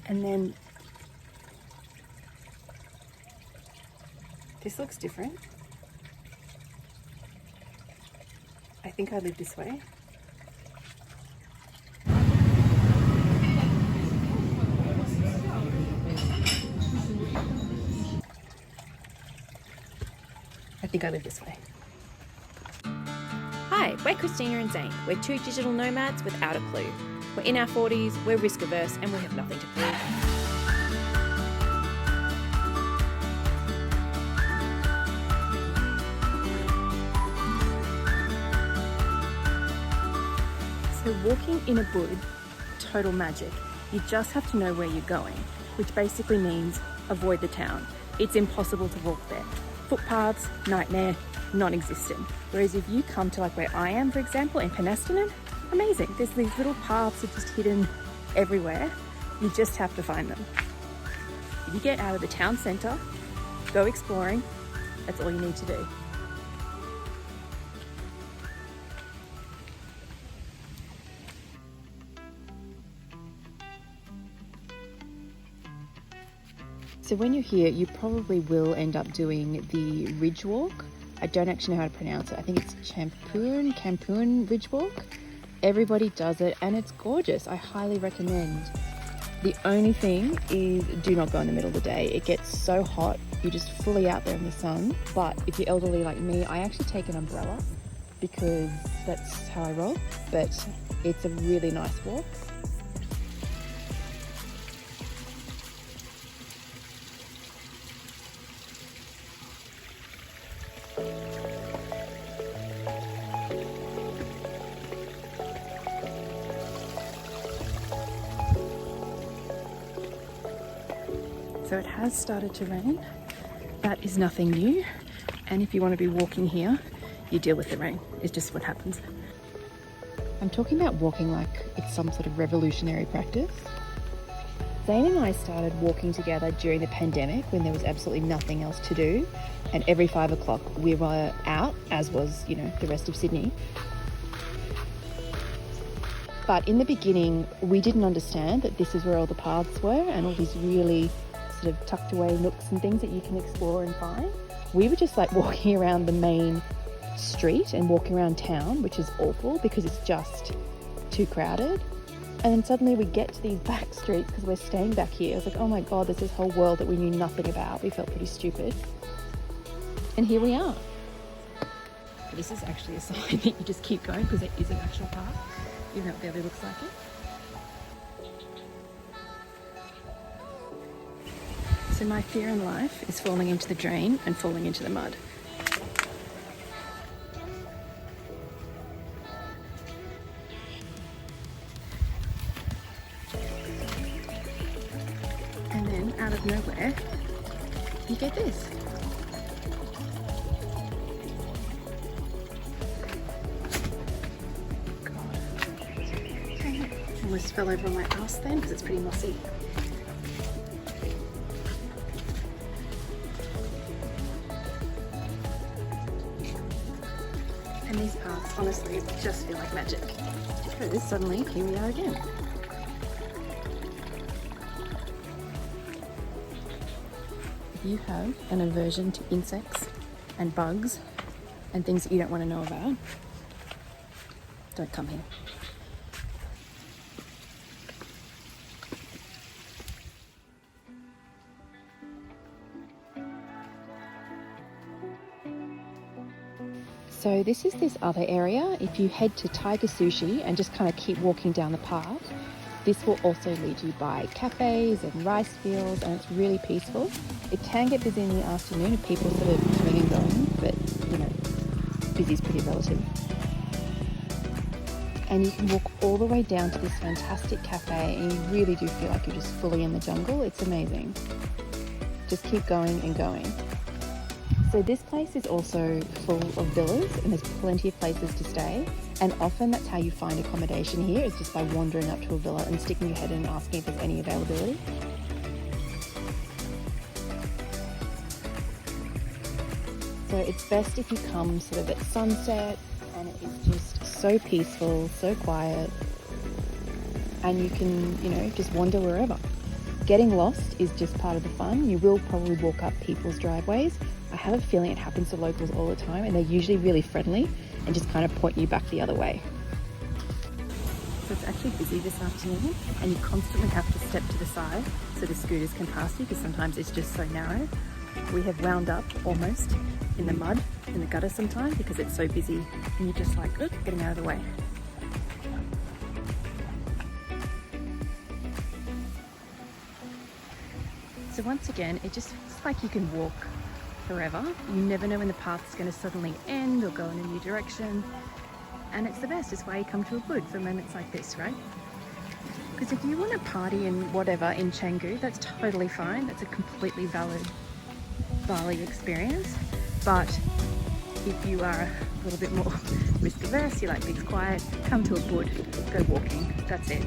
And then this looks different. I think I live this way. I think I live this way. Hi, we're Christina and Zayn. We're two digital nomads without a clue. We're in our 40s, we're risk averse, and we have nothing to prove. So walking in Ubud, total magic. You just have to know where you're going, which basically means avoid the town. It's impossible to walk there. Footpaths, nightmare, non-existent. Whereas if you come to like where I am, for example, in Penistone, amazing. There's these little paths that are just hidden everywhere. You just have to find them. If you get out of the town centre, go exploring, that's all you need to do. So when you're here, you probably will end up doing the ridge walk. I don't actually know how to pronounce it. I think it's Campoon Ridge Walk. Everybody does it and it's gorgeous. I highly recommend. The only thing is do not go in the middle of the day. It gets so hot, you're just fully out there in the sun. But if you're elderly like me, I actually take an umbrella because that's how I roll. But it's a really nice walk. So it has started to rain. That is nothing new. And if you want to be walking here, you deal with the rain. It's just what happens. I'm talking about walking like it's some sort of revolutionary practice. Zayn and I started walking together during the pandemic when there was absolutely nothing else to do. And every 5 o'clock we were out, as was, the rest of Sydney. But in the beginning, we didn't understand that this is where all the paths were and all these really sort of tucked away nooks and things that you can explore and find. We were just like walking around the main street and walking around town, which is awful because it's just too crowded. And then suddenly we get to these back streets because we're staying back here. I was like, oh my God, there's this whole world that we knew nothing about. We felt pretty stupid. And here we are. This is actually a sign that you just keep going because it is an actual path, even though it barely looks like it. So my fear in life is falling into the drain and falling into the mud. And then out of nowhere, you get this. God. Almost fell over on my ass then because it's pretty mossy. And these paths, honestly, just feel like magic. Because suddenly, here we are again. If you have an aversion to insects and bugs and things that you don't want to know about, don't come here. So this is this other area. If you head to Tiger Sushi and just kind of keep walking down the path, this will also lead you by cafes and rice fields, and it's really peaceful. It can get busy in the afternoon if people sort of coming and going, but busy is pretty relative. And you can walk all the way down to this fantastic cafe and you really do feel like you're just fully in the jungle. It's amazing. Just keep going and going. So this place is also full of villas and there's plenty of places to stay, and often that's how you find accommodation here, is just by wandering up to a villa and sticking your head in and asking if there's any availability. So it's best if you come sort of at sunset, and it is just so peaceful, so quiet, and you can, just wander wherever. getting lost is just part of the fun. You will probably walk up people's driveways. I have a feeling it happens to locals all the time, and they're usually really friendly and just kind of point you back the other way. So it's actually busy this afternoon, and you constantly have to step to the side so the scooters can pass you, because sometimes it's just so narrow. We have wound up almost in the mud, in the gutter sometimes, because it's so busy, and you're just like, getting out of the way. So once again, it just feels like you can walk forever. You never know when the path's going to suddenly end or go in a new direction. And it's the best. It's why you come to Ubud for moments like this, right? Because if you want to party and whatever in Canggu, that's totally fine. That's a completely valid Bali experience. But if you are a little bit more risk averse, you like things quiet, come to Ubud, go walking. That's it.